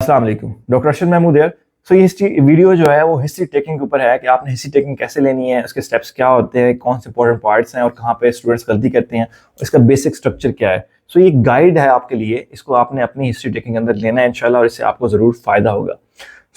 अस्सलाम वालेकुम, डॉक्टर अरशद महमूद है। सो ये हिस्ट्री वीडियो जो है वो हिस्ट्री टेकिंग के ऊपर है कि आपने हिस्ट्री टेकिंग कैसे लेनी है, उसके स्टेप्स क्या होते हैं, कौन से इंपॉर्टेंट पार्ट्स हैं और कहाँ पे स्टूडेंट्स गलती करते हैं, इसका बेसिक स्ट्रक्चर क्या है। सो ये गाइड है आपके लिए, इसको आपने अपनी हिस्ट्री टेकिंग के अंदर लेना है इंशाल्लाह, और इससे आपको ज़रूर फ़ायदा होगा।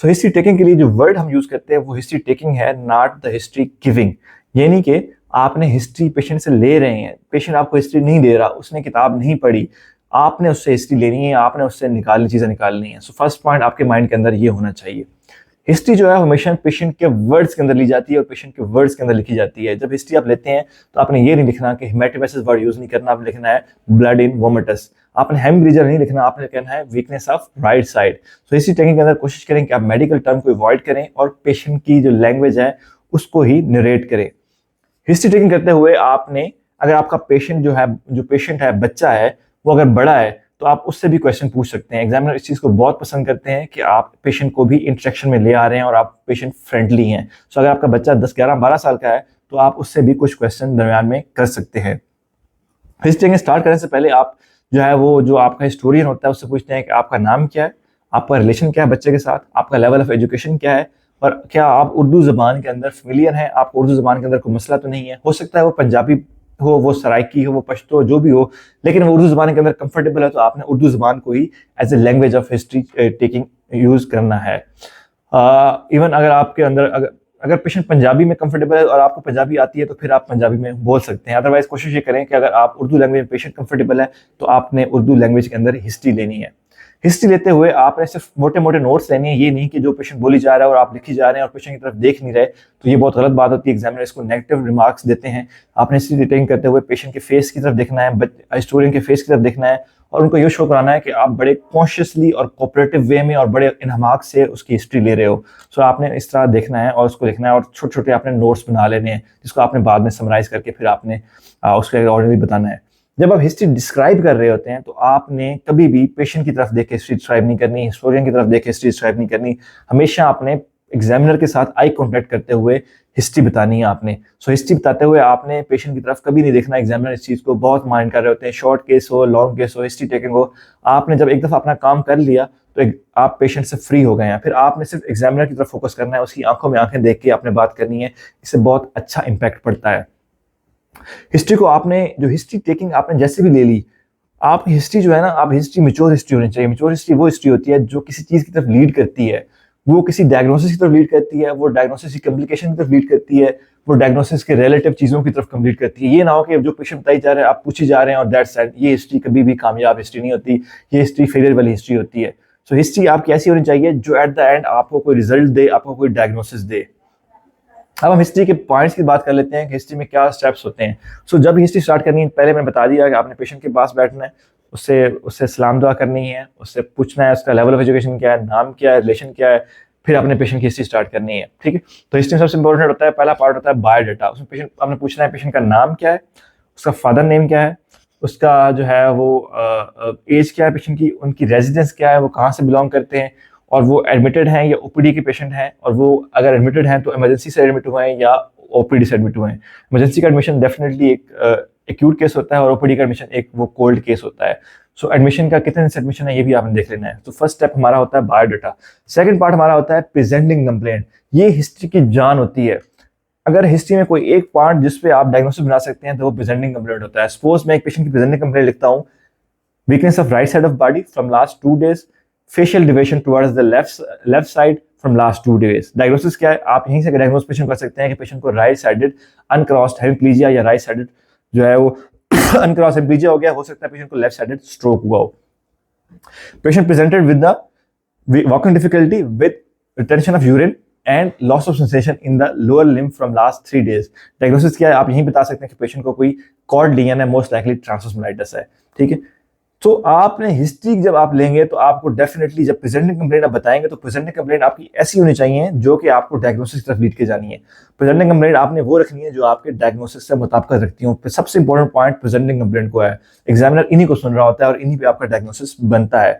सो हिस्ट्री टेकिंग के लिए जो वर्ड हम यूज़ करते हैं वो हिस्ट्री टेकिंग है, नॉट द हिस्ट्री गिविंग। यानी कि आपने हिस्ट्री पेशेंट से ले रहे हैं, पेशेंट आपको हिस्ट्री नहीं दे रहा, उसने किताब नहीं पढ़ी, आपने उससे हिस्ट्री लेनी है, आपने उससे चीज़ें निकालनी है। सो फर्स्ट पॉइंट आपके माइंड के अंदर ये होना चाहिए। हिस्ट्री जो है हमेशा पेशेंट के वर्ड्स के अंदर ली जाती है और पेशेंट के वर्ड्स के अंदर लिखी जाती है। जब हिस्ट्री आप लेते हैं तो आपने ये नहीं लिखना कि हेमेटोमेसिस वर्ड यूज नहीं करना, आपने लिखना है ब्लड इन वोमिटस। आपने हेमरेजिया नहीं लिखना, आपने कहना है वीकनेस ऑफ राइट साइड। तो हिस्ट्री टेकिंग के अंदर कोशिश करें कि आप मेडिकल टर्म को अवॉइड करें और पेशेंट की जो लैंग्वेज है उसको ही नरेट करें। हिस्ट्री टेकिंग करते हुए आपने, अगर आपका पेशेंट है बच्चा है, वो अगर बड़ा है तो आप उससे भी क्वेश्चन पूछ सकते हैं। एग्जामिनर इस चीज़ को बहुत पसंद करते हैं कि आप पेशेंट को भी इंटरेक्शन में ले आ रहे हैं और आप पेशेंट फ्रेंडली हैं। सो अगर आपका बच्चा 10, 11, 12 साल का है तो आप उससे भी कुछ क्वेश्चन दरमियान में कर सकते हैं। हिस्ट्री स्टार्ट करने से पहले आप जो आपका हिस्टोरियन होता है उससे पूछते हैं कि आपका नाम क्या है, आपका रिलेशन क्या है बच्चे के साथ, आपका लेवल ऑफ एजुकेशन क्या है, और क्या आप उर्दू ज़बान के अंदर फेमिलियर हैं, आपको उर्दू ज़बान के अंदर कोई मसला तो नहीं है। हो सकता है वो पंजाबी हो, वो सराइकी हो, वो पश्तो जो भी हो, लेकिन वो उर्दू ज़बान के अंदर कंफर्टेबल है तो आपने उर्दू ज़बान को ही as a language of history taking use करना है। इवन अगर आपके अंदर अगर पेशेंट पंजाबी में कंफर्टेबल है और आपको पंजाबी आती है तो फिर आप पंजाबी में बोल सकते हैं। अदरवाइज कोशिश ये करें कि अगर आप उर्दू लैंग्वेज में पेशेंट कंफर्टेबल है तो आपने उर्दू लैंग्वेज के अंदर हिस्ट्री लेनी है। हिस्ट्री लेते हुए आपने सिर्फ मोटे मोटे नोट्स लेने हैं, ये नहीं कि जो पेशेंट बोली जा रहा है और आप लिखी जा रहे हैं और पेशेंट की तरफ देख नहीं रहे, तो ये बहुत गलत बात होती है। एग्जामिनर इसको नेगेटिव रिमार्क्स देते हैं। आपने हिस्ट्री टेकिंग करते हुए पेशेंट के फेस की तरफ देखना है, हिस्टोरियन के फेस की तरफ देखना है और उनको ये शो कराना है कि आप बड़े कॉन्शियसली और कोऑपरेटिव वे में और बड़े इनहमाक से उसकी हिस्ट्री ले रहे हो। सो आपने इस तरह देखना है और उसको लिखना है और छोटे छोटे आपने नोट्स बना लेने हैं जिसको आपने बाद में समराइज करके फिर आपने उसके ऑर्डिनरी बताना है। जब आप हिस्ट्री डिस्क्राइब कर रहे होते हैं तो आपने कभी भी पेशेंट की तरफ देख के हिस्ट्री डिस्क्राइब नहीं करनी, हिस्टोरियन की तरफ देख के हिस्ट्री डिस्क्राइब नहीं करनी। हमेशा आपने एग्जामिनर के साथ आई कॉन्टेक्ट करते हुए हिस्ट्री बतानी है आपने। सो हिस्ट्री बताते हुए आपने पेशेंट की तरफ कभी नहीं देखना। एग्जामिनर इस चीज़ को बहुत माइंड कर रहे होते हैं, शॉर्ट केस हो, लॉन्ग केस हो, हिस्ट्री टेकिंग हो। आपने जब एक दफ़ा अपना काम कर लिया तो आप पेशेंट से फ्री हो गए हैं, फिर आपने सिर्फ एग्जामिनर की तरफ फोकस करना है, उसकी आंखों में आंखें देख के आपने बात करनी है। इससे बहुत अच्छा इम्पैक्ट पड़ता है। हिस्ट्री को हिस्ट्री टेकिंग आपने जैसे भी ले ली, आप हिस्ट्री जो है ना, आप हिस्ट्री मैच्योर हिस्ट्री होनी चाहिए। मैच्योर हिस्ट्री वो हिस्ट्री होती है जो किसी चीज़ की तरफ लीड करती है, वो किसी डायग्नोसिस की तरफ लीड करती है, वो डायग्नोसिस की कम्प्लिकेशन की तरफ लीड करती है, वो डायग्नोसिस के रिलेटिव चीज़ों की तरफ कंप्लीट करती है। ये ना हो कि जो पेशेंट बताई जा रहे हैं आप पूछी जा रहे हैं और दैट्स इट। ये हिस्ट्री कभी भी कामयाब हिस्ट्री नहीं होती, ये हिस्ट्री फेलियर वाली हिस्ट्री होती है। सो हिस्ट्री आपकी ऐसी होनी चाहिए जो एट द एंड आपको कोई रिजल्ट दे, आपको कोई डायग्नोसिस दे। अब हम हिस्ट्री के पॉइंट्स की बात कर लेते हैं कि हिस्ट्री में क्या स्टेप्स होते हैं। सो जब हिस्ट्री स्टार्ट करनी है, पहले मैंने बता दिया कि आपने पेशेंट के पास बैठना है, उससे सलाम दुआ करनी है, उससे पूछना है उसका लेवल ऑफ एजुकेशन क्या है, नाम क्या है, रिलेशन क्या है, फिर आपने पेशेंट की हिस्ट्री स्टार्ट करनी है। ठीक है, तो हिस्ट्री में सबसे इंपॉर्टेंट होता है, पहला पार्ट होता है बायोडाटा। उसमें आपने पूछना है पेशेंट का नाम क्या है, उसका फादर नेम क्या है, उसका एज क्या है पेशेंट की, उनकी रेजिडेंस क्या है, वो कहाँ से बिलोंग करते हैं, और वो एडमिटेड हैं या ओपीडी के पेशेंट हैं, और वो अगर एडमिटेड हैं तो इमरजेंसी से एडमिट हुए हैं या ओपीडी से एडमिट हुए हैं। इमरजेंसी का एडमिशन डेफिनेटली एक एक्यूट केस होता है और ओपीडी का एडमिशन एक वो कोल्ड केस होता है। सो एडमिशन का कितने से एडमिशन है ये भी आपने देख लेना है। तो फर्स्ट स्टेप हमारा होता है बायोडाटा। सेकंड पार्ट हमारा होता है प्रेजेंटिंग कंप्लेंट। ये हिस्ट्री की जान होती है। अगर हिस्ट्री में कोई एक पार्ट जिसपे आप डायग्नोसिस बना सकते हैं तो वो प्रेजेंटिंग कंप्लेंट होता है। सपोज मैं एक पेशेंट की प्रेजेंटिंग कंप्लेंट लिखता हूँ, weakness of right side of body from last 2 days, facial deviation towards the left side from last 2 days। Diagnosis क्या है, आप यहीं से डायग्नोस पेशेंट कर सकते हैं कि पेशेंट को राइट साइडेड अनक्रॉस्ड हेमिप्लीजिया या राइट साइडेड वो अनक्रॉस्ड हेमिप्लीजिया हो गया, हो सकता है पेशेंट को लेफ्ट साइडेड स्ट्रोक हुआ हो। Patient presented with the walking difficulty with retention of urine and loss of sensation in the lower limb from last 3 days। Diagnosis क्या है, आप यहीं बता सकते हैं कि पेशेंट को कोई कॉर्ड लियन है, मोस्ट लाइकली ट्रांसोस्मोलाइटिस है। ठीक है, तो आपने हिस्ट्री जब आप लेंगे तो आपको डेफिनेटली जब प्रेजेंटिंग कंप्लेंट आप बताएंगे तो प्रेजेंटिंग कंप्लेंट आपकी ऐसी होनी चाहिए जो कि आपको डायग्नोसिस की तरफ लीड के जानी है। प्रेजेंटिंग कंप्लेंट आपने वो रखनी है जो आपके डायग्नोसिस से मुताबिक रखती हो। सबसे इंपॉर्टेंट पॉइंट प्रेजेंटिंग कंप्लेंट को है। एग्जामिनर इन्हीं को सुन रहा होता है और इन्हीं पे आपका डायग्नोसिस बनता है।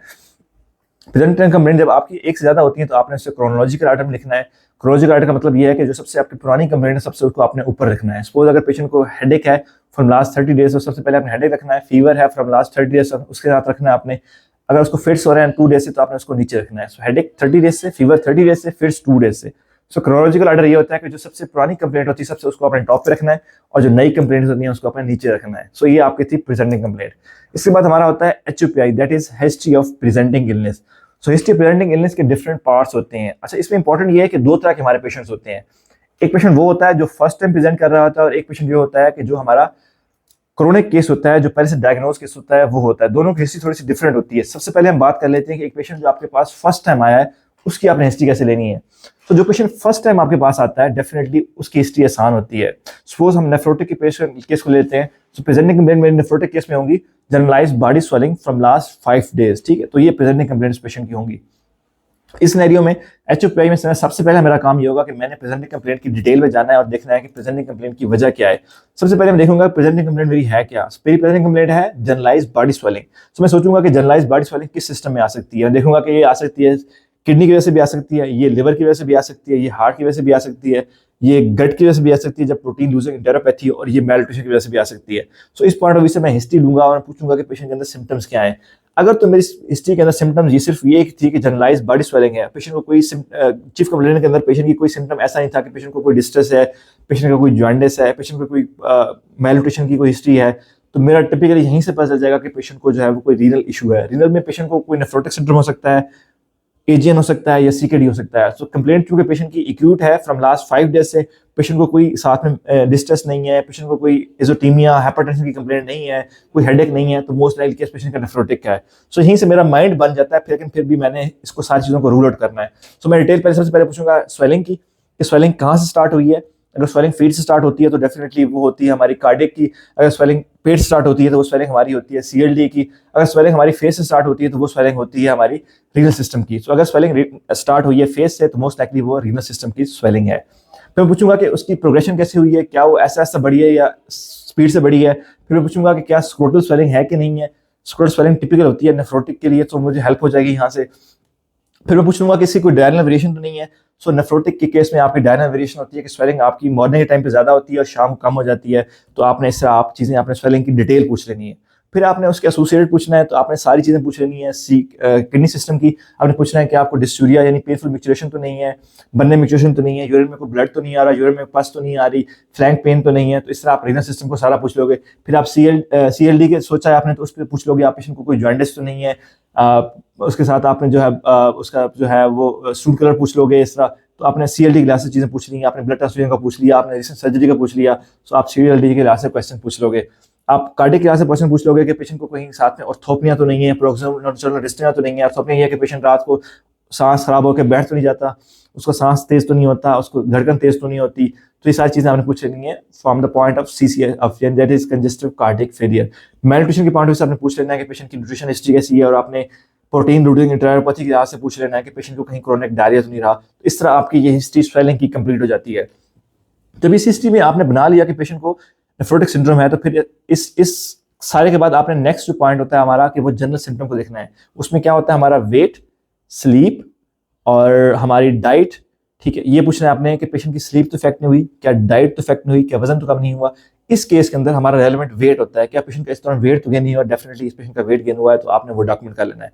प्रेजेंटिंग कंप्लेंट जब आपकी एक से ज्यादा होती है तो आपने उससे क्रोनोलॉजिकल आर्डर में लिखना है। क्रोनोलॉजिकल आर्डर का मतलब ये है कि जो सबसे आपकी पुरानी कंप्लेंट है सबसे उसको आपने ऊपर रखना है। सपोज अगर पेशेंट को हेडेक है फ्रॉम लास्ट 30 days, तो सबसे पहले आपने हेडेक रखना है। फीवर है फ्रॉम लास्ट 30 days, उसके साथ रखना है आपने अगर उसको फिट्स हो रहे हैं 2 डेज से तो आपने उसको नीचे रखना है। सो हेडेक 30 डेज से, फीवर 30 डेज से, फिट्स 2 डेज से। सो क्रोनोलॉजिकल ऑर्डर ये होता है कि जो सबसे पुरानी कंप्लेंट होती है सबसे उसको अपने टॉप पे रखना है और जो नई कंप्लेंट होती है उसको अपने नीचे रखना है। सो ये आपकी थी प्रेजेंटिंग कंप्लेंट। इसके बाद हमारा होता है HOPI, that is history of presenting illness. So history of presenting illness के डिफरेंट पार्ट्स होते हैं। अच्छा, इसमें इंपॉर्टेंट ये है कि 2 तरह के हमारे पेशेंट्स होते हैं। एक पेशेंट वो होता है जो फर्स्ट टाइम प्रेजेंट कर रहा होता है और एक पेशेंट ये होता है कि जो हमारा क्रोनिक केस होता है, जो पहले से डायग्नोज केस होता है वो होता है। दोनों की हिस्ट्री थोड़ी सी डिफरेंट होती है। सबसे पहले हम बात कर लेते हैं कि एक पेशेंट जो आपके पास फर्स्ट टाइम आया है उसकी आपने हिस्ट्री कैसे लेनी है। तो जो पेशेंट फर्स्ट टाइम आपके पास आता है डेफिनेटली उसकी हिस्ट्री आसान होती है। सपोज हम नेफ्रोटिक के पेशेंट केस को लेते हैं। तो प्रेजेंटिंग कंप्लेंट मेरे नेफ्रोटिक केस में होंगी generalised body swelling from last 5 days, ठीक है। तो ये प्रेजेंटिंग कंप्लेंट्स पेशेंट की होंगी। इस सिनेरियो में HOPI में सबसे पहले मेरा काम ये होगा कि मैंने प्रेजेंटिंग कंप्लेंट की डिटेल में जाना है और देखना है कि प्रेजेंटिंग कंप्लेंट की वजह क्या है। सबसे पहले मैं देखूंगा प्रेजेंटिंग कंप्लेंट मेरी है क्या। मेरी प्रेजेंटिंग कंप्लेंट है जनरलाइज्ड बॉडी स्वेलिंग। तो मैं सोचूंगा कि जनरलाइज्ड बॉडी स्वेलिंग किस सिस्टम में आ सकती है। देखूंगा कि ये आ सकती है किडनी की वजह से भी आ सकती है, ये लिवर की वजह से भी आ सकती है, ये हार्ट की वजह से भी आ सकती है, ये गट की वजह से भी आ सकती है जब प्रोटीन लूजिंग एंटेरोपैथी, और ये मेलन्यूट्रिशन की वजह से भी आ सकती है। सो इस पॉइंट ऑफ व्यू से मैं हिस्ट्री लूंगा और पूछूंगा कि पेशेंट के अंदर सिम्टम्स क्या है। अगर तो मेरी हिस्ट्री के अंदर सिम्टम्स ये सिर्फ ये थी कि जनरलाइज्ड बॉडी स्वेलिंग है, पेशेंट को कोई चीफ कंप्लेंट के अंदर पेशेंट की कोई सिम्टम ऐसा नहीं था कि पेशेंट को कोई डिस्ट्रेस है, पेशेंट का कोई जॉइंटिस है, पेशेंट को कोई मेलन्यूट्रिशन की कोई हिस्ट्री है, तो मेरा टिपिकली यहीं से पता चल जाएगा कि पेशेंट को जो है वो कोई रीनल इशू है। रीनल में पेशेंट को कोई नेफ्रोटिक सिंड्रोम हो सकता है, AGN हो सकता है या CKD हो सकता है। सो कंप्लेंट क्योंकि पेशेंट की एक्यूट है फ्रॉम लास्ट 5 डेज से, पेशेंट को कोई साथ में डिस्ट्रेस नहीं है, पेशेंट को कोई एजोटीमिया हाइपरटेंशन की कंप्लेंट नहीं है, कोई हेडेक नहीं है, तो मोस्ट लाइकली केस पेशेंट का नेफ्रोटिक है। सो यहीं से मेरा माइंड बन जाता है। लेकिन फिर भी मैंने इसको सारी चीज़ों को रूल आउट करना है। सो मैं डिटेल सबसे पहले पूछूंगा स्वेलिंग की, स्वेलिंग कहाँ से स्टार्ट हुई है। अगर स्वेलिंग फीट से स्टार्ट होती है तो डेफिनेटली वो होती है हमारी कार्डियक की। अगर स्वेलिंग पेट से स्टार्ट होती है तो वो स्वेलिंग हमारी होती है CLD की। अगर स्वेलिंग हमारी फेस से स्टार्ट होती है तो वो स्वेलिंग होती है हमारी रीनल सिस्टम की। तो अगर स्वेलिंग स्टार्ट हुई है फेस से तो मोस्ट लाइकली वो रीनल सिस्टम की स्वेलिंग है। फिर मैं पूछूंगा कि उसकी प्रोग्रेशन कैसे हुई है, क्या वो ऐसा बढ़ी है या स्पीड से बढ़ी है। फिर मैं पूछूंगा कि क्या स्क्रोटल स्वेलिंग है कि नहीं है। स्क्रोटल स्वेलिंग टिपिकल होती है नेफ्रोटिक के लिए, तो मुझे हेल्प हो जाएगी यहाँ से। फिर मैं पूछूंगा कि इसकी कोई डायरनल वेरिएशन तो नहीं है। सो नेफ्रोटिक के केस में आपकी डायरनल वेरिएशन होती है कि स्वेलिंग आपकी मॉर्निंग के टाइम पे ज्यादा होती है और शाम कम हो जाती है। तो आपने इससे आप चीजें आपने स्वेलिंग की डिटेल पूछ लेनी है। फिर आपने उसके एसोसिएटेड पूछना है, तो आपने सारी चीजें पूछ लेनी है। किडनी सिस्टम की आपने पूछना है कि आपको डिस्यूरिया यानी पेनफुल मिक्चुरेशन तो नहीं है, बनने मिक्चुरेशन तो नहीं है, यूरिन में कोई ब्लड तो नहीं आ रहा, यूरिन में पस तो नहीं आ रही, फ्लैंक पेन तो नहीं है। तो इस तरह आप रीनल सिस्टम को सारा पूछ लोगे। फिर आप CLD के सोचा है आपने तो उस पर पूछ लोगे आप पेशेंट को कोई जॉइंटिस तो नहीं है। उसके साथ आपने जो है उसका जो है वो स्टूल कलर पूछ लोगे। इस तरह तो आपने CLD के लिहाज से चीज़ें पूछ ली, आपने ब्लड ट्रांसफ्यूजन का पूछ लिया, आपने रिसेंट सर्जरी का पूछ लिया। तो आप CLD के लिहाज से क्वेश्चन पूछ लोगे। आप कार्डियक के लिहाज से क्वेश्चन पूछ लोगे कि पेशेंट को कहीं साथ में ऑर्थोपनिया तो नहीं है, प्रोक्सिमल डिस्टेंस तो नहीं है। ऑर्थोपनिया ये है कि पेशेंट रात को सांस खराब होकर बैठ तो नहीं जाता, उसका सांस तेज तो नहीं होता, उसको धड़कन तेज तो नहीं होती। तो ये सारी चीजें आपने पूछ लेनी है from the point of CCF, that is congestive cardiac failure. Malnutrition के पॉइंट ऑफ व्यू से आपने पूछ लेना है कि पेशेंट की न्यूट्रिशन हिस्ट्री कैसी है, और आपने प्रोटीन लूजिंग एंटेरोपैथी के लिहाज से पूछ लेना है कि पेशेंट को कहीं क्रोनिक डायरिया तो नहीं रहा। तो इस तरह आपकी ये हिस्ट्री स्वेलिंग की कंप्लीट हो जाती है। जब इस हिस्ट्री में आपने बना लिया कि पेशेंट को नेफ्रोटिक सिंड्रोम है, तो फिर इस सारे के बाद आपने नेक्स्ट जो पॉइंट होता है हमारा कि वो जनरल सिम्टम को देखना है। उसमें क्या होता है हमारा वेट, स्लीप और हमारी डाइट, ठीक है। ये पूछना है आपने कि पेशेंट की स्लीप तो इफेक्ट नहीं हुई, क्या डाइट तो इफेक्ट नहीं हुई, क्या वजन तो कम नहीं हुआ। इस केस के अंदर हमारा रेलेवेंट वेट होता है, क्या पेशेंट का इस दौरान वेट तो गेन नहीं हुआ, डेफिनेटली इस पेशेंट का वेट गेन हुआ है, तो आपने वो डॉक्यूमेंट कर लेना है।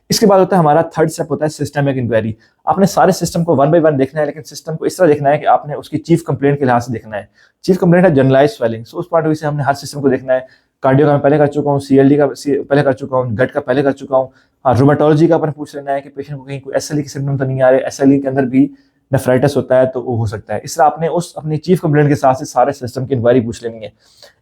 इसके बाद होता है हमारा थर्ड स्टेप होता है सिस्टमिक इंक्वायरी। आपने सारे सिस्टम को 1 बाय 1 देखना है, लेकिन सिस्टम को इस तरह देखना है कि आपने उसकी चीफ कंप्लेंट के लिहाज से देखना है। चीफ कंप्लेंट है जनरलाइज स्वेलिंग, सो उस पार्ट से हमने हर सिस्टम को देखना है। कार्डियो का मैं पहले कर चुका हूँ, CLD का पहले कर चुका हूँ, गट का पहले कर चुका हूँ। हाँ, रूमेटोलॉजी का अपन पूछ लेना है कि पेशेंट को कहीं कोई SLE के सिम्टम तो नहीं आ रहे, SLE के अंदर भी नेफ्राइटिस होता है तो वो हो सकता है। इस तरह आपने उस अपनी चीफ कंप्लेंट के साथ से सारे सिस्टम की इंक्वायरी पूछ लेनी है।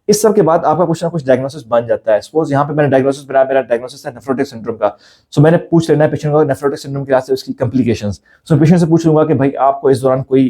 इस सब के बाद आपका कुछ ना कुछ डायग्नोसिस बन जाता है। सपोज यहाँ पे मैंने डायग्नोसिस बनाया, मेरा डायग्नोसिस है नेफ्रोटिक सिंड्रोम का। सो मैंने पूछ लेना है पेशेंट को नेफ्रोटिक सिंड्रोम के लिहाज से उसकी कॉम्प्लिकेशंस। सो पेशेंट से पूछ लूंगा कि भाई आपको इस दौरान कोई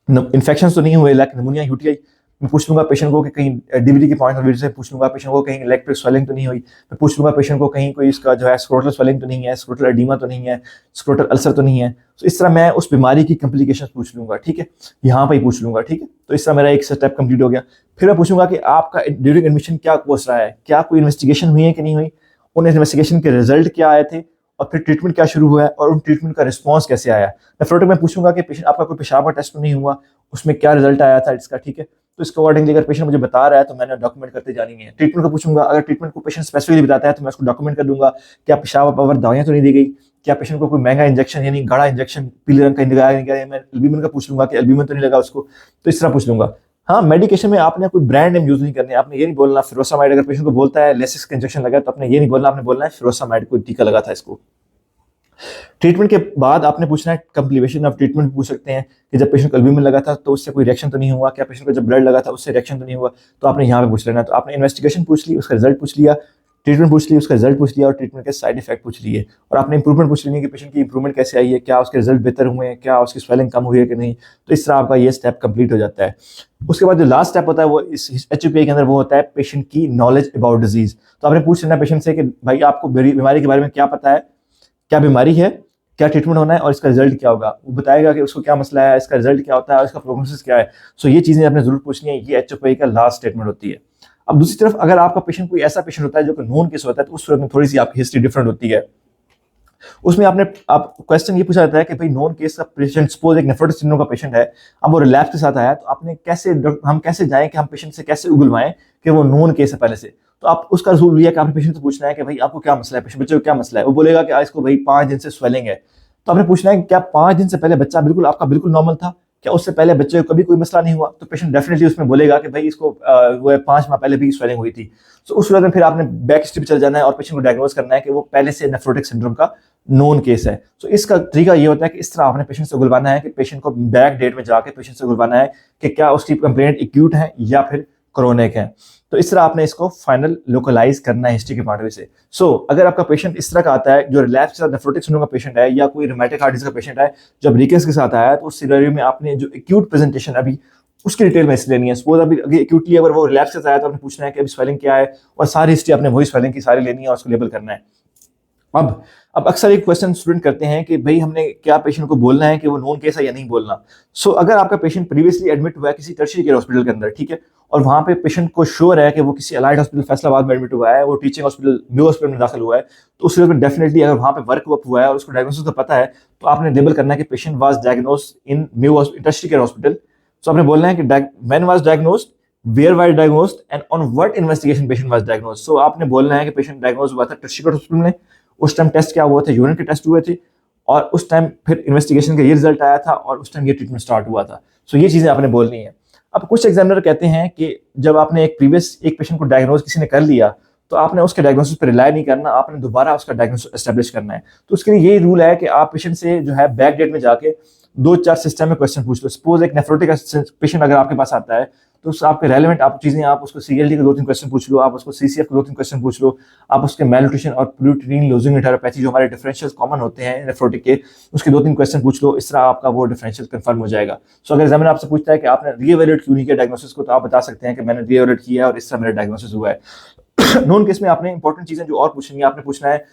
इन्फेक्शन तो नहीं हुए, लाइक निमोनिया, UTI। मैं पूछ लूंगा पेशेंट को कि कहीं DVT के पॉइंट ऑफ व्यू से पूछ लूंगा पेशेंट को कहीं लेग पे स्वेलिंग तो नहीं हुई। मैं पूछ लूंगा पेशेंट को कहीं कोई इसका जो है स्क्रोटल स्वेलिंग तो नहीं है, स्क्रोटल एडिमा तो नहीं है, स्क्रोटल अल्सर तो नहीं है। तो इस तरह मैं उस बीमारी की कॉम्प्लिकेशंस पूछ लूंगा, ठीक है, यहाँ पे ही पूछ लूंगा, ठीक है। तो इस तरह मेरा एक स्टेप कंप्लीट हो गया। फिर मैं पूछूंगा कि आपका ड्यूरिंग एडमिशन क्या कोर्स रहा है, क्या कोई इन्वेस्टिगेशन हुई है कि नहीं हुई, उन इन्वेस्टिगेशन के रिजल्ट क्या आए थे, और फिर ट्रीटमेंट क्या शुरू हुआ है और उन ट्रीटमेंट का रिस्पॉन्स कैसे आया। नेफ्रोटिक में पूछूंगा कि पेशेंट आपका कोई पेशाब का टेस्ट तो नहीं हुआ, उसमें क्या रिजल्ट आया था इसका, ठीक है। तो इसके अकॉर्डिंगली अगर पेशेंट मुझे बता रहा है तो मैंने डॉक्यूमेंट करते जानी है। ट्रीटमेंट को पूछूंगा, अगर ट्रीटमेंट को पेशेंट स्पेसिफिकली बताता है तो मैं उसको डॉक्यूमेंट कर दूंगा। क्या पेशाब पावर दवाइयाँ तो नहीं दी गई, क्या पेशेंट को कोई महंगा इंजेक्शन यानी गाढ़ा इंजेक्शन पीले रंग का लगाया गया, मैं एल्ब्यूमिन का पूछ लूंगा कि एल्ब्यूमिन तो नहीं लगा उसको, तो इस तरह पूछ लूंगा। हाँ, मेडिकेशन में आपने कोई ब्रांड नेम यूज नहीं करने, आपने ये नहीं बोलना फिरोसामाइड, अगर पेशेंट को बोलता है लेसिस का इंजेक्शन लगा तो आपने ये नहीं बोलना, आपने बोलना है फिरोसामाइड कोई टीका लगा था इसको। ट्रीटमेंट के बाद आपने पूछना है कम्प्लीकेशन ऑफ ट्रीटमेंट, पूछ सकते हैं कि जब पेशेंट को एल्ब्यूमिन लगा था तो उससे कोई रिएक्शन तो नहीं हुआ, क्या पेशेंट को जब ब्लड लगा था उससे रिएक्शन तो नहीं हुआ, तो आपने यहाँ पे पूछ लेना। तो आपने इन्वेस्टिगेशन पूछ ली, उसका रिजल्ट पूछ लिया, ट्रीटमेंट पूछ ली, उसका रिजल्ट पूछ लिया और ट्रीटमेंट के साइड इफेक्ट पूछ लिए, और आपने इंप्रूवमेंट पूछ लेनी है कि पेशेंट की इंप्रूवमेंट कैसे आई है, क्या उसके रिजल्ट बेहतर हुए हैं, क्या उसकी स्वेलिंग कम हुई है कि नहीं। तो इस तरह आपका ये स्टेप कंप्लीट हो जाता है। उसके बाद जो लास्ट स्टेप होता है वो इस HOPI के अंदर वो होता है पेशेंट की नॉलेज अबाउट डिजीज। तो आपने पूछ लेना पेशेंट से कि भाई आपको बीमारी के बारे में क्या पता है, क्या बीमारी है, क्या ट्रीटमेंट होना है और इसका रिजल्ट क्या होगा। वो बताएगा कि उसको क्या मसला है, इसका रिजल्ट क्या होता है और इसका प्रोग्नोसिस क्या है। सो ये चीज़ें आपने जरूर पूछनी है, ये HOPI का लास्ट स्टेटमेंट होती है। अब दूसरी तरफ अगर आपका पेशेंट कोई ऐसा पेशेंट होता है जो कि नॉन केस होता है तो उस सूरत में थोड़ी सी आपकी हिस्ट्री डिफरेंट होती है। उसमें आप क्वेश्चन ये पूछा जाता है कि भाई नॉन केस का पेशेंट, सपोज एक नेफ्रोटिक सिंड्रोम का पेशेंट है, अब वो रिलैप्स के साथ आया, तो आपने हम कैसे जाएं कि हम पेशेंट से कैसे उगलवाएं कि वो नॉन केस है पहले से। तो आप उसका रूल लिया कि आपने पेशेंट से पूछना है कि भाई आपको क्या मसला है, पेशेंट बच्चे को क्या मसला है। वो बोलेगा कि इसको भाई 5 दिन से स्वेलिंग है। तो आपने पूछना है कि क्या 5 दिन से पहले बच्चा आपका बिल्कुल नॉर्मल था, क्या उससे पहले बच्चे को कभी कोई मसला नहीं हुआ। तो पेशेंट डेफिनेटली उसमें बोलेगा कि भाई इसको वो 5 माह पहले भी स्वेलिंग हुई थी। तो उस सूरत में फिर आपने बैक हिस्ट्री पे चल जाना है और पेशेंट को डायग्नोज करना है कि वो पहले से नेफ्रोटिक सिंड्रोम का नोन केस है। तो इसका तरीका ये होता है कि इस तरह आपने पेशेंट से गुलवाना है कि पेशेंट को बैक डेट में जाके पेशेंट से गुलवाना है कि क्या उसकी कंप्लेंट एक्यूट है या फिर क्रोनिक है। तो इस तरह आपने इसको फाइनल लोकलाइज करना है हिस्ट्री के पॉइंट ऑफ व्यू से। सो अगर आपका पेशेंट इस तरह का आता है जो रिलैप्स के साथ नेफ्रोटिक सिंड्रोम का पेशेंट है या कोई रूमेटिक हार्ट डिजीज का पेशेंट है, जब रिकेट्स के साथ आया है, तो उस सिनेरियो में आपने जो एक्यूट प्रेजेंटेशन अभी उसकी डिटेल में इसलिए लेनी है। सपोज अभी एक्यूटली अगर वो रिलैप्स के साथ आया तो आपने पूछना है कि अभी स्वेलिंग क्या है और सारी हिस्ट्री आपने वही स्वेलिंग की सारी लेनी है और उसको लेबल करना है। अब अक्सर एक क्वेश्चन स्टूडेंट करते हैं कि भाई हमने क्या पेशेंट को बोलना है कि वो नॉन केस है या नहीं बोलना। सो अगर आपका पेशेंट प्रीवियसली एडमिट हुआ है किसी टर्शियरी केयर हॉस्पिटल के अंदर, ठीक है, और वहां पे पेशेंट को श्योर है कि वो किसी अलाइड हॉस्पिटल फैसलाबाद में एडमिट हुआ है, वो टीचिंग हॉस्पिटल न्यू हॉस्पिटल में दाखिल हुआ है, तो उस में डेफिनेटली अगर वहां पे वर्क हुआ है और उसको डायग्नोसिस का पता है तो आपने लेबल करना है कि patient was diagnosed in tertiary care hospital. So आपने बोलना है कि when was diagnosed, where was diagnosed and on what investigation patient was diagnosed. So आपने बोलना है कि पेशेंट डायग्नोज हुआ था टर्शियरी केयर हॉस्पिटल में, उस टाइम टेस्ट क्या हुआ था, यूरिन के टेस्ट हुए थे, और उस टाइम फिर इन्वेस्टिगेशन का ये रिजल्ट आया था और उस टाइम ये ट्रीटमेंट स्टार्ट हुआ था। सो ये चीजें आपने बोलनी है। अब कुछ एग्जामिनर कहते हैं कि जब आपने एक पेशेंट को डायग्नोज किसी ने कर लिया तो आपने उसके डायग्नोसिस पर रिलाई नहीं करना, आपने दोबारा उसका डायग्नोसिस एस्टेब्लिश करना है। तो उसके लिए यही रूल है कि आप पेशेंट से जो है बैक डेट में जाके 2-4 सिस्टम में क्वेश्चन पूछ लो। सपोज एक नेफ्रोटिक पेशेंट अगर आपके पास आता है तो उस आपके रेलेवेंट आप चीजें आप उसको CLD के 2-3 क्वेश्चन पूछ लो, आप उसको CCF के 2-3 क्वेश्चन पूछ लो, आप उसके मेलन्यूट्रिशन और प्लूटिनिन लूजिंग एंटेरोपैथी जो हमारे डिफरेंशियल कॉमन होते हैं नेफ्रोटिक के, उसके 2-3 क्वेश्चन पूछ लो। इस तरह आपका वो डिफरेंशियल कंफर्म हो जाएगा। सो अगर एग्जामिनर आपसे पूछता है कि आपने रीएवैल्यूएट क्यों नहीं किया डायग्नोसिस को, तो आप बता सकते हैं कि मैंने रीएवैल्यूएट किया है और इस तरह मेरा डायग्नोसिस हुआ है। नॉन केस में आपने इंपॉर्टेंट चीजें जो और पूछनी है, आपने पूछना है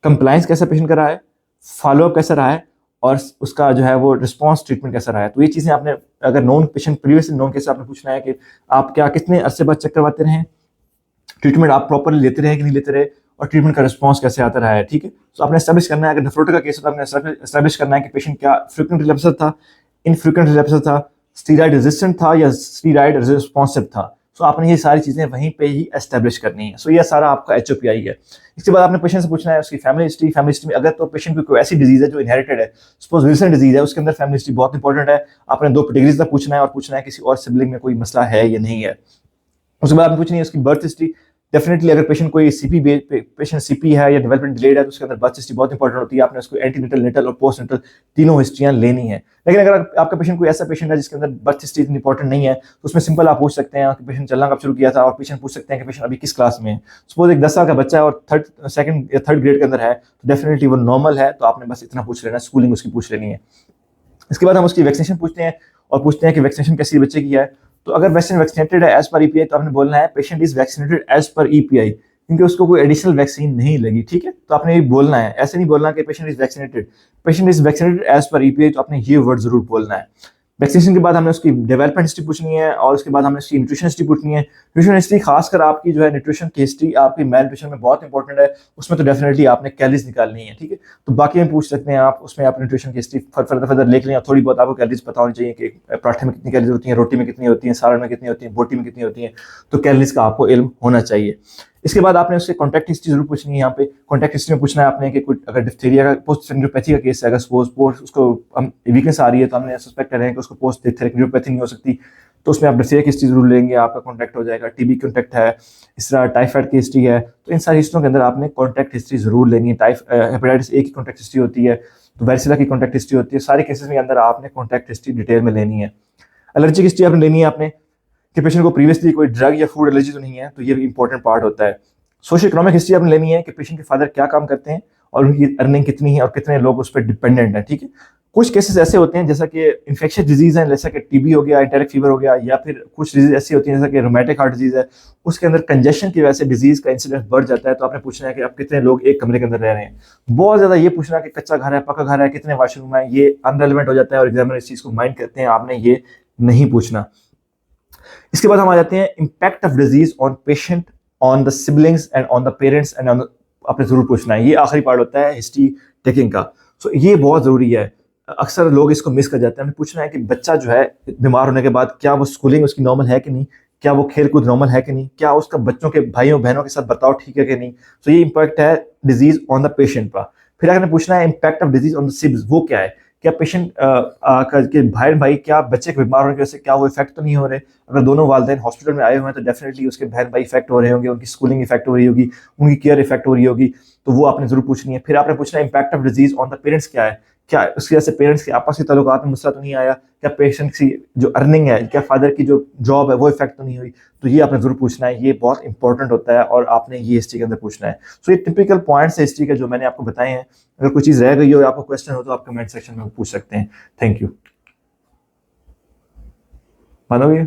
कंप्लायंस कैसा पेशेंट का रहा है, फॉलोअप कैसा रहा है और उसका जो है वो रिस्पांस ट्रीटमेंट कैसा रहा है। तो ये चीजें आपने अगर non patient previously non case आपने पूछना है कि आप क्या कितने अरसे बाद चेक करवाते रहे, ट्रीटमेंट आप प्रॉपरली लेते रहे कि नहीं लेते रहे, और ट्रीटमेंट का रिस्पांस कैसे आता रहा है। ठीक है, तो आपने एस्टैब्लिश करना है। अगर नेफ्रोटिक का केस है तो आपने एस्टैब्लिश करना है कि पेशेंट क्या फ्रीक्वेंट रिलैप्सर था, इनफ्रीक्वेंट रिलैप्सर था, स्टीरॉइड रेजिस्टेंट था या स्टीरॉइड रिस्पॉन्सिव था। सो आपने ये सारी चीजें वहीं पे ही एस्टैब्लिश करनी है। सो ये सारा आपका HOPI है। इसके बाद आपने पेशेंट से पूछना है उसकी फैमिली हिस्ट्री में अगर तो पेशेंट की कोई ऐसी डिजीज है जो इनहेरिटेड है, सपोज विल्सन डिजीज है, उसके अंदर फैमिली हिस्ट्री बहुत इंपॉर्टेंट है। आपने 2 कैटेगरीज तक पूछना है और पूछना है किसी और सिबलिंग में कोई मसला है या नहीं है। उसके बाद आपने पूछनी है उसकी बर्थ हिस्ट्री। डेफिनेटली अगर पेशेंट कोई पेशेंट CP है या डेवलपमेंट डिलेड है तो उसके अंदर बर्थ हिस्ट्री बहुत इंपॉर्टेंट होती है। आपने उसको एंटीनेटल, नेटल और पोस्ट नेटल तीनों हिस्ट्रियां लेनी है। लेकिन अगर आपका पेशेंट कोई ऐसा पेशेंट है जिसके अंदर बर्थ हिस्ट्री इतनी इंपॉर्टेंट नहीं है तो उसमें सिंपल आप पूछ सकते हैं कि पेशेंट चलना कब शुरू किया था, और पेशेंट पूछ सकते हैं कि पेशेंट अभी किस क्लास में है। सपोज एक 10 साल का बच्चा है और सेकंड या थर्ड ग्रेड के अंदर है तो डेफिनेटली वो नॉर्मल है, तो आपने बस इतना पूछ लेना, स्कूलिंग उसकी पूछ लेनी है। इसके बाद हम उसकी वैक्सीनेशन पूछते हैं और पूछते हैं कि वैक्सीनेशन कैसी बच्चे की है। तो अगर पेशेंट वैक्सीनेटेड है एज पर EPI तो आपने बोलना है patient is vaccinated as per EPI, क्योंकि उसको कोई एडिशनल वैक्सीन नहीं लगी। ठीक है, तो आपने ये बोलना है, ऐसे नहीं बोलना कि patient is vaccinated as per EPI, तो आपने ये वर्ड जरूर बोलना है। वैक्सीनेशन के बाद हमने उसकी डेवलपमेंट हिस्ट्री पूछनी है और उसके बाद हमने उसकी न्यूट्रिशन हिस्ट्री पूछनी है। न्यूट्रिशन हिस्ट्री खासकर आपकी जो है न्यूट्रिशन की हिस्ट्री आपकी मेल न्यूट्रिशन में बहुत इंपॉर्टेंट है, उसमें तो डेफिनेटली आपने कैलोरीज निकालनी है, ठीक है। तो बाकी में पूछ सकते हैं आप, उसमें आप न्यूट्रिशन की हिस्ट्री फर्दर लिख लें, थोड़ी बहुत आपको कैलोरीज पता होनी चाहिए कि पराठे में कितनी कैलोरीज होती हैं, रोटी में कितनी होती हैं, सालन में कितनी होती हैं, बोटी में कितनी होती हैं, तो कैलोरीज का आपको इल्म होना चाहिए। इसके बाद आपने उससे कॉन्टैक्ट हिस्ट्री जरूर पूछनी है। यहाँ पे कॉन्टैक्ट हिस्ट्री में पूछना है आपने कि कुछ अगर डिप्थीरिया का पोस्ट न्यूरोपैथी का केस है, अगर सपोज उसको वीकनेस आ रही है तो हमने सस्पेक्ट कर रहे हैं कि उसको पोस्ट न्यूरोपैथी नहीं हो सकती, तो उसमें आप डिप्थीरिया की हिस्ट्री जरूर लेंगे, आपका कॉन्टैक्ट हो जाएगा। टीबी कॉन्टैक्ट है, इस तरह टाइफाइड की हिस्ट्री है, तो इन सारी हिस्ट्रियों के अंदर आपने कॉन्टैक्ट हिस्ट्री जरूर लेनी है। हेपेटाइटिस ए की कॉन्टैक्ट हिस्ट्री होती है, तो वैरिसिला की कॉन्टैक्ट हिस्ट्री होती है, सारे केसेस में अंदर आपने कॉन्टैक्ट हिस्ट्री डिटेल में लेनी है। एलर्जी की हिस्ट्री आपने लेनी है आपने कि पेशेंट को प्रीवियसली कोई ड्रग या फूड एलर्जी तो नहीं है, तो ये भी इंपॉर्टेंट पार्ट होता है। सोशल इकोनॉमिक हिस्ट्री आपने लेनी है कि पेशेंट के फादर क्या काम करते हैं और उनकी अर्निंग कितनी है और कितने लोग उस पर डिपेंडेंट हैं, ठीक है। कुछ केसेस ऐसे होते हैं जैसा कि इन्फेक्शियस डिजीज है, जैसा कि टीबी हो गया, एंटेरिक फीवर हो गया, या फिर कुछ डिजीज ऐसी होती हैं जैसा कि रोमैटिक हार्ट डिजीज है, उसके अंदर कंजेशन की वजह से डिजीज का इंसिडेंस बढ़ जाता है। तो आपने पूछना है कि आप कितने लोग एक कमरे के अंदर रह रहे हैं। बहुत ज्यादा ये पूछना कि कच्चा घर है, पक्का घर है, कितने वॉशरूम है, ये अनरेलेवेंट हो जाता है और एग्जामिनर इस चीज को माइंड करते हैं, आपने ये नहीं पूछना। इसके बाद हम आ जाते हैं impact of disease on patient, on the siblings and on the parents and on, आपने जरूर पूछना है। ये आखिरी पार्ट होता है हिस्ट्री टेकिंग का, सो ये बहुत जरूरी है। अक्सर लोग इसको मिस कर जाते हैं। हमें पूछना है कि बच्चा जो है बीमार होने के बाद क्या वो स्कूलिंग उसकी नॉर्मल है कि नहीं, क्या वो खेल कूद नॉर्मल है कि नहीं, क्या उसका बच्चों के भाइयों बहनों के साथ बर्ताव ठीक है कि नहीं। तो ये इम्पैक्ट है डिजीज ऑन द पेशेंट का। फिर आपने पूछना है impact of disease on the sibs, वो क्या है, क्या पेशेंट के भाई क्या बच्चे के बीमार होने की वजह से क्या वो इफेक्ट तो नहीं हो रहे। अगर दोनों वालिदैन हॉस्पिटल में आए हुए हैं तो डेफिनेटली उसके बहन भाई इफेक्ट हो रहे होंगे, उनकी स्कूलिंग इफेक्ट हो रही होगी, उनकी केयर इफेक्ट हो रही होगी, तो वो आपने जरूर पूछनी है। फिर आपने पूछना है impact of disease on the parents क्या है, क्या उसकी वजह से पेरेंट्स के आपस के ताल्लुकात में मसला तो नहीं आया, क्या पेशेंट की जो अर्निंग है, क्या फादर की जो जॉब है वो इफेक्ट तो नहीं हुई। तो ये आपने जरूर पूछना है, ये बहुत इंपॉर्टेंट होता है और आपने ये हिस्ट्री के अंदर पूछना है। सो ये टिपिकल पॉइंट्स है हिस्ट्री के जो मैंने आपको बताए हैं। अगर कोई चीज़ रह गई हो या आपको क्वेश्चन हो तो आप कमेंट सेक्शन में पूछ सकते हैं। Thank you. मानोगे?